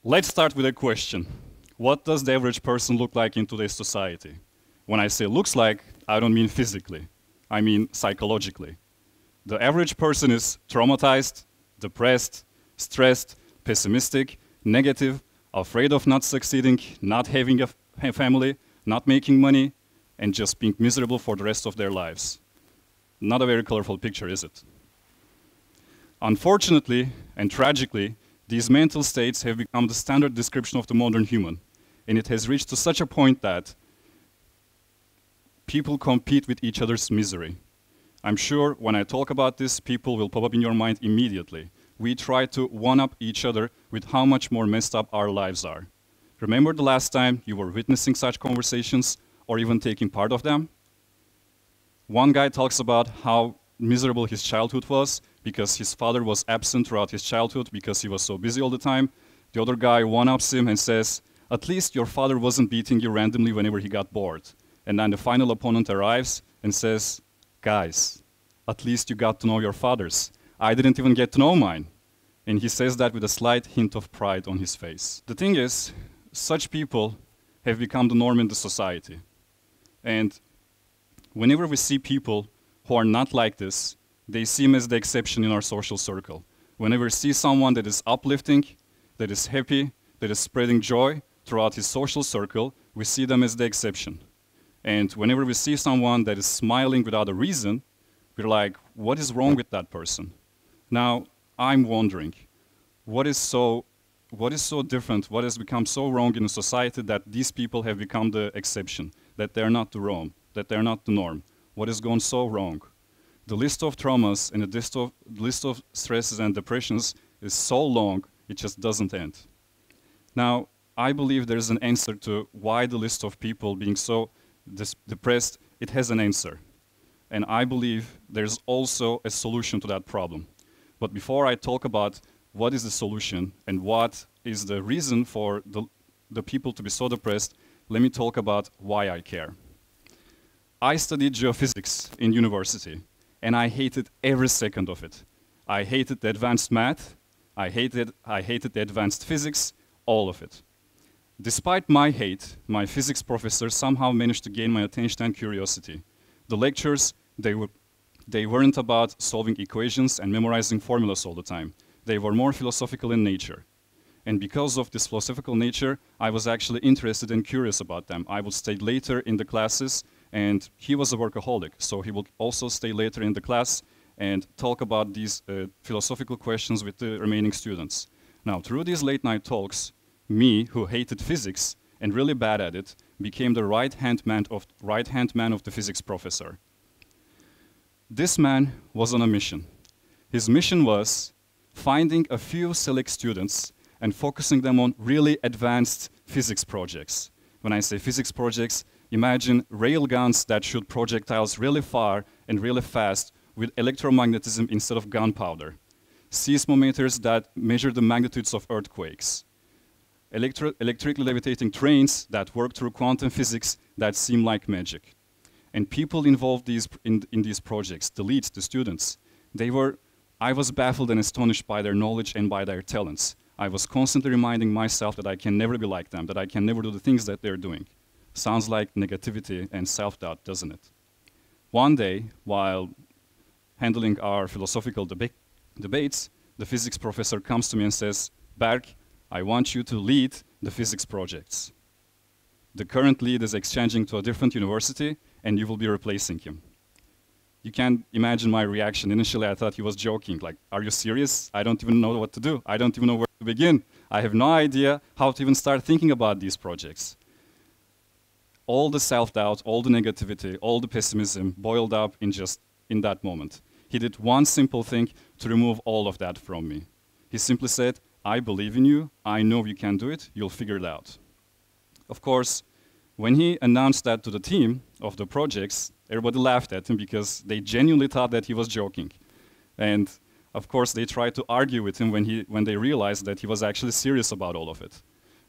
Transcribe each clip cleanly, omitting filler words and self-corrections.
Let's start with a question. What does the average person look like in today's society? When I say looks like, I don't mean physically. I mean psychologically. The average person is traumatized, depressed, stressed, pessimistic, negative, afraid of not succeeding, not having a family, not making money, and just being miserable for the rest of their lives. Not a very colorful picture, is it? Unfortunately and tragically, these mental states have become the standard description of the modern human, and it has reached to such a point that people compete with each other's misery. I'm sure when I talk about this, people will pop up in your mind immediately. We try to one-up each other with how much more messed up our lives are. Remember the last time you were witnessing such conversations or even taking part of them? One guy talks about how miserable his childhood was because his father was absent throughout his childhood because he was so busy all the time. The other guy one-ups him and says, at least your father wasn't beating you randomly whenever he got bored. And then the final opponent arrives and says, guys, at least you got to know your fathers. I didn't even get to know mine. And he says that with a slight hint of pride on his face. The thing is, such people have become the norm in the society. And whenever we see people who are not like this, they seem as the exception in our social circle. Whenever we see someone that is uplifting, that is happy, that is spreading joy throughout his social circle, we see them as the exception. And whenever we see someone that is smiling without a reason, we're like, what is wrong with that person? Now, I'm wondering, what is so different, what has become so wrong in a society that these people have become the exception, that they're not the norm, that they're not the norm? What has gone so wrong? The list of traumas and the list of stresses and depressions is so long, it just doesn't end. Now, I believe there's an answer to why the list of people being so depressed, it has an answer. And I believe there's also a solution to that problem. But before I talk about what is the solution and what is the reason for the people to be so depressed, let me talk about why I care. I studied geophysics in university, and I hated every second of it. I hated the advanced math, I hated the advanced physics, all of it. Despite my hate, my physics professor somehow managed to gain my attention and curiosity. The lectures, they weren't about solving equations and memorizing formulas all the time. They were more philosophical in nature. And because of this philosophical nature, I was actually interested and curious about them. I would stay later in the classes, and he was a workaholic, so he would also stay later in the class and talk about these philosophical questions with the remaining students. Now, through these late night talks, me, who hated physics and really bad at it, became the right-hand man of the physics professor. This man was on a mission. His mission was finding a few select students and focusing them on really advanced physics projects. When I say physics projects, imagine railguns that shoot projectiles really far and really fast with electromagnetism instead of gunpowder. Seismometers that measure the magnitudes of earthquakes. Electrically levitating trains that work through quantum physics that seem like magic. And people involved in these projects, the leads, the students, I was baffled and astonished by their knowledge and by their talents. I was constantly reminding myself that I can never be like them, that I can never do the things that they're doing. Sounds like negativity and self-doubt, doesn't it? One day, while handling our philosophical debates, the physics professor comes to me and says, Berk, I want you to lead the physics projects. The current lead is exchanging to a different university, and you will be replacing him. You can imagine my reaction. Initially, I thought he was joking. Like, are you serious? I don't even know what to do. I don't even know where to begin. I have no idea how to even start thinking about these projects. All the self-doubt, all the negativity, all the pessimism boiled up in that moment. He did one simple thing to remove all of that from me. He simply said, I believe in you. I know you can do it. You'll figure it out. Of course, when he announced that to the team of the projects, everybody laughed at him because they genuinely thought that he was joking. And of course, they tried to argue with him when they realized that he was actually serious about all of it.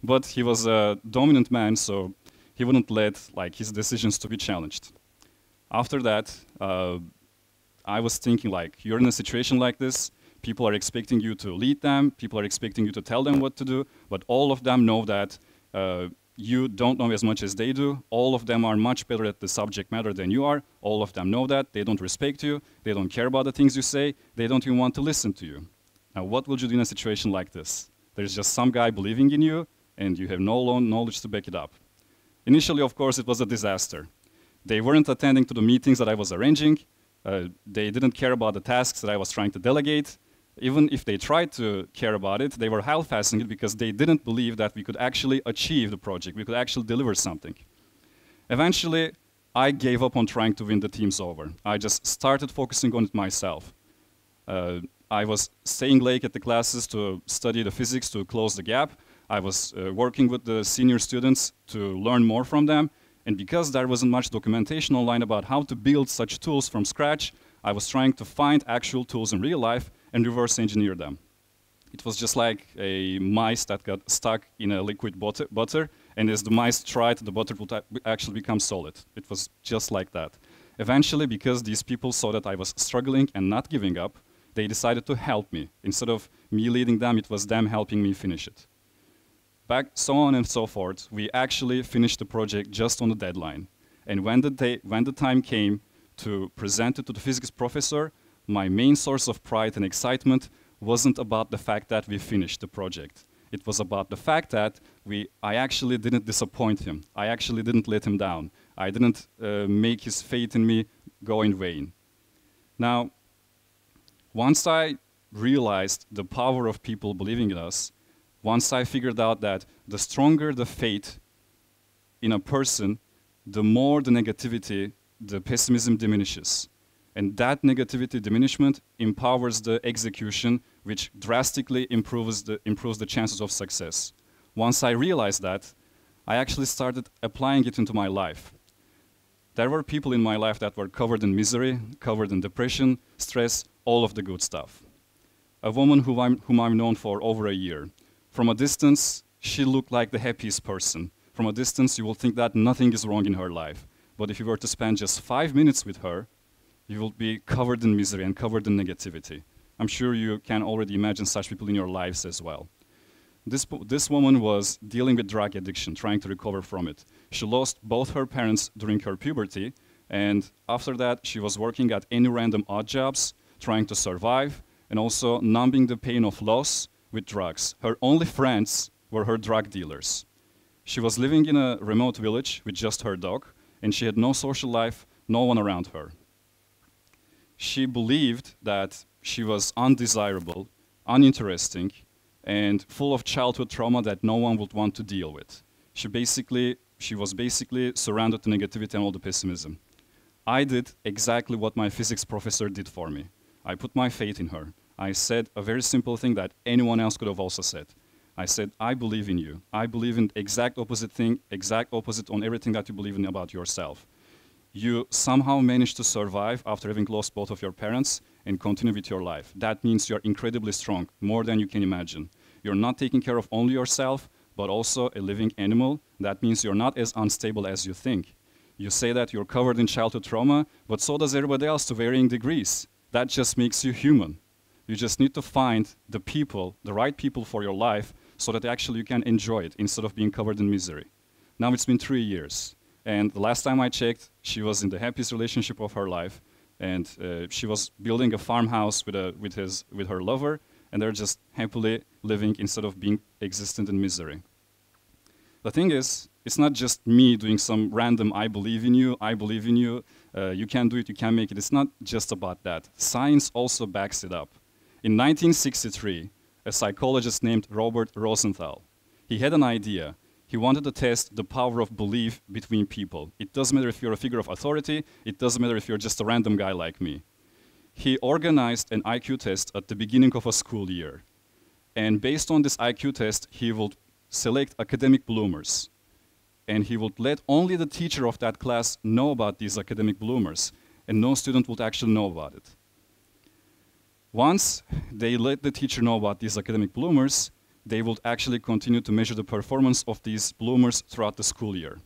But he was a dominant man, so he wouldn't let his decisions to be challenged. After that, I was thinking, you're in a situation like this, People are expecting you to lead them, people are expecting you to tell them what to do, but all of them know that you don't know as much as they do. All of them are much better at the subject matter than you are. All of them know that. They don't respect you. They don't care about the things you say. They don't even want to listen to you. Now, what would you do in a situation like this? There's just some guy believing in you, and you have no knowledge to back it up. Initially, of course, it was a disaster. They weren't attending to the meetings that I was arranging. They didn't care about the tasks that I was trying to delegate. Even if they tried to care about it, they were half-assing it because they didn't believe that we could actually achieve the project, we could actually deliver something. Eventually, I gave up on trying to win the teams over. I just started focusing on it myself. I was staying late at the classes to study the physics to close the gap. I was working with the senior students to learn more from them. And because there wasn't much documentation online about how to build such tools from scratch, I was trying to find actual tools in real life and reverse engineer them. It was just like a mice that got stuck in a liquid butter, and as the mice tried, the butter would actually become solid. It was just like that. Eventually, because these people saw that I was struggling and not giving up, they decided to help me. Instead of me leading them, it was them helping me finish it. Back, so on and so forth, we actually finished the project just on the deadline. And when the time came to present it to the physics professor, my main source of pride and excitement wasn't about the fact that we finished the project. It was about the fact that I actually didn't disappoint him. I actually didn't let him down. I didn't make his faith in me go in vain. Now, once I realized the power of people believing in us, once I figured out that the stronger the faith in a person, the more the negativity, the pessimism diminishes. And that negativity diminishment empowers the execution, which drastically improves the chances of success. Once I realized that, I actually started applying it into my life. There were people in my life that were covered in misery, covered in depression, stress, all of the good stuff. A woman whom I've known for over a year. From a distance, she looked like the happiest person. From a distance, you will think that nothing is wrong in her life. But if you were to spend just 5 minutes with her, you will be covered in misery and covered in negativity. I'm sure you can already imagine such people in your lives as well. This woman was dealing with drug addiction, trying to recover from it. She lost both her parents during her puberty, and after that, she was working at any random odd jobs, trying to survive, and also numbing the pain of loss with drugs. Her only friends were her drug dealers. She was living in a remote village with just her dog, and she had no social life, no one around her. She believed that she was undesirable, uninteresting, and full of childhood trauma that no one would want to deal with. She was basically surrounded to negativity and all the pessimism. I did exactly what my physics professor did for me. I put my faith in her. I said a very simple thing that anyone else could have also said. I said, I believe in you. I believe in exact opposite thing, exact opposite on everything that you believe in about yourself. You somehow managed to survive after having lost both of your parents and continue with your life. That means you're incredibly strong, more than you can imagine. You're not taking care of only yourself, but also a living animal. That means you're not as unstable as you think. You say that you're covered in childhood trauma, but so does everybody else to varying degrees. That just makes you human. You just need to find the people, the right people for your life, so that actually you can enjoy it instead of being covered in misery. Now it's been 3 years. And the last time I checked, she was in the happiest relationship of her life, and she was building a farmhouse with her lover, and they're just happily living instead of being existent in misery. The thing is, it's not just me doing some random I believe in you, you can do it, you can make it. It's not just about that. Science also backs it up. In 1963, a psychologist named Robert Rosenthal, he had an idea. He wanted to test the power of belief between people. It doesn't matter if you're a figure of authority, it doesn't matter if you're just a random guy like me. He organized an IQ test at the beginning of a school year. And based on this IQ test, he would select academic bloomers. And he would let only the teacher of that class know about these academic bloomers, and no student would actually know about it. Once they let the teacher know about these academic bloomers, they would actually continue to measure the performance of these bloomers throughout the school year.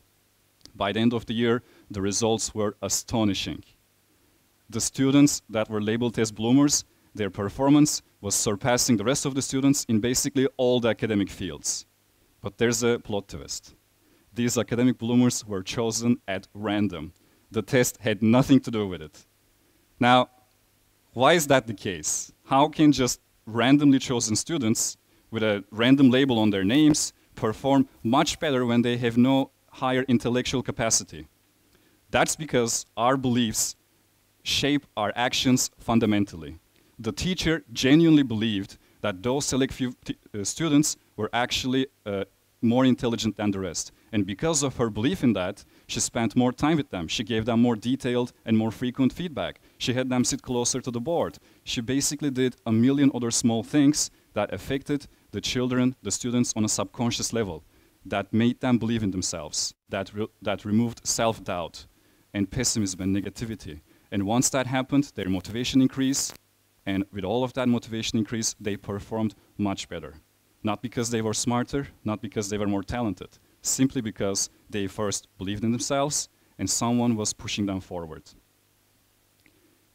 By the end of the year, the results were astonishing. The students that were labeled as bloomers Their performance was surpassing the rest of the students in basically all the academic fields. But there's a plot twist. These academic bloomers were chosen at random. The test had nothing to do with it. Now, why is that the case? How can just randomly chosen students with a random label on their names perform much better when they have no higher intellectual capacity? That's because our beliefs shape our actions fundamentally. The teacher genuinely believed that those select few students were actually more intelligent than the rest. And because of her belief in that, she spent more time with them. She gave them more detailed and more frequent feedback. She had them sit closer to the board. She basically did a million other small things that affected the children, the students on a subconscious level, that made them believe in themselves, that removed self-doubt and pessimism and negativity. And once that happened, their motivation increased, and with all of that motivation increase, they performed much better. Not because they were smarter, not because they were more talented, simply because they first believed in themselves and someone was pushing them forward.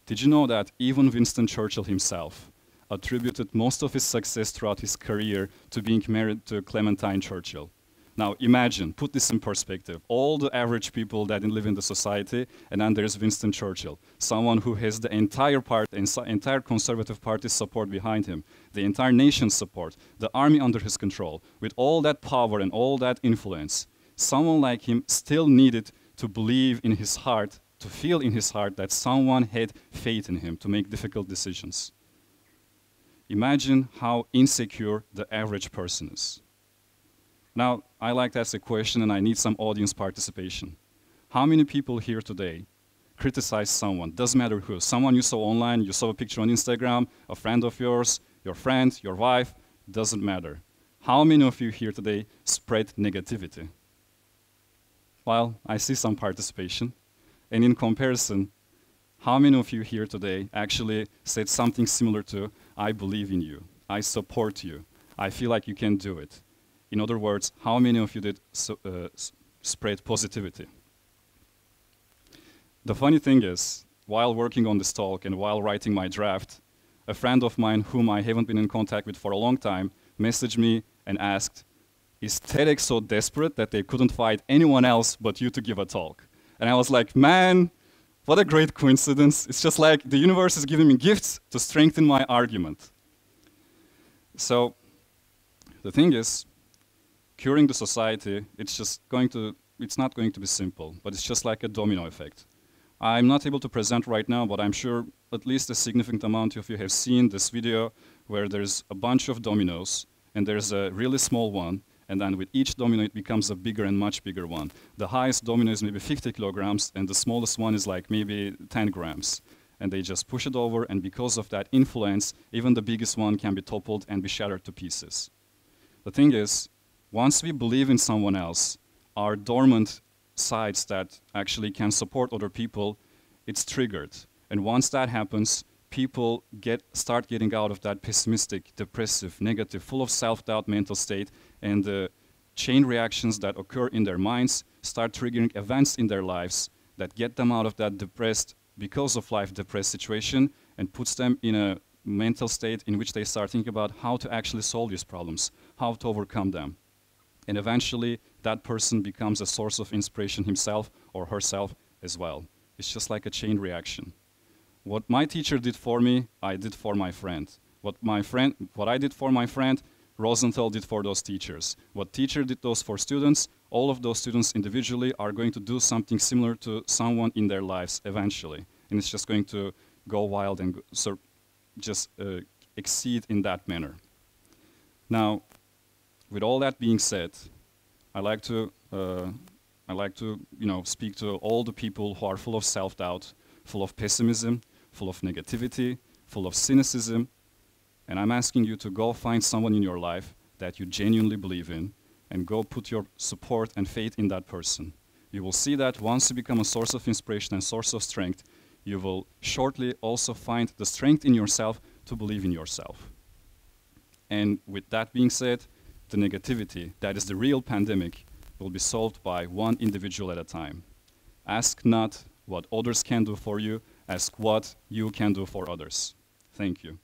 Did you know that even Winston Churchill himself attributed most of his success throughout his career to being married to Clementine Churchill? Now imagine, put this in perspective, all the average people that live in the society, and then there's Winston Churchill, someone who has the entire entire Conservative Party's support behind him, the entire nation's support, the army under his control, with all that power and all that influence. Someone like him still needed to believe in his heart, to feel in his heart that someone had faith in him to make difficult decisions. Imagine how insecure the average person is. Now, I like to ask a question and I need some audience participation. How many people here today criticize someone, doesn't matter who, someone you saw online, you saw a picture on Instagram, a friend of yours, your friend, your wife, doesn't matter. How many of you here today spread negativity? Well, I see some participation. And in comparison, how many of you here today actually said something similar to, I believe in you, I support you, I feel like you can do it? In other words, how many of you did spread positivity? The funny thing is, while working on this talk and while writing my draft, a friend of mine whom I haven't been in contact with for a long time messaged me and asked, is TEDx so desperate that they couldn't find anyone else but you to give a talk? And I was like, man, what a great coincidence. It's just like the universe is giving me gifts to strengthen my argument. So the thing is, curing the society, it's not going to be simple, but it's just like a domino effect. I'm not able to present right now, but I'm sure at least a significant amount of you have seen this video where there's a bunch of dominoes, and there's a really small one, and then with each domino it becomes a bigger and much bigger one. The highest domino is maybe 50 kilograms, and the smallest one is like maybe 10 grams. And they just push it over, and because of that influence, even the biggest one can be toppled and be shattered to pieces. The thing is, once we believe in someone else, our dormant sides that actually can support other people, it's triggered. And once that happens, people start getting out of that pessimistic, depressive, negative, full of self-doubt mental state, and the chain reactions that occur in their minds start triggering events in their lives that get them out of that depressed, because of life depressed situation, and puts them in a mental state in which they start thinking about how to actually solve these problems, how to overcome them. And eventually, that person becomes a source of inspiration himself or herself as well. It's just like a chain reaction. What my teacher did for me, I did for my friend. What I did for my friend, Rosenthal did for those teachers. What teacher did those for students, all of those students individually are going to do something similar to someone in their lives eventually. And it's just going to go wild and just exceed in that manner. Now, with all that being said, I like to speak to all the people who are full of self-doubt, full of pessimism, full of negativity, full of cynicism, and I'm asking you to go find someone in your life that you genuinely believe in, and go put your support and faith in that person. You will see that once you become a source of inspiration and source of strength, you will shortly also find the strength in yourself to believe in yourself. And with that being said, the negativity, that is the real pandemic, will be solved by one individual at a time. Ask not what others can do for you, ask what you can do for others. Thank you.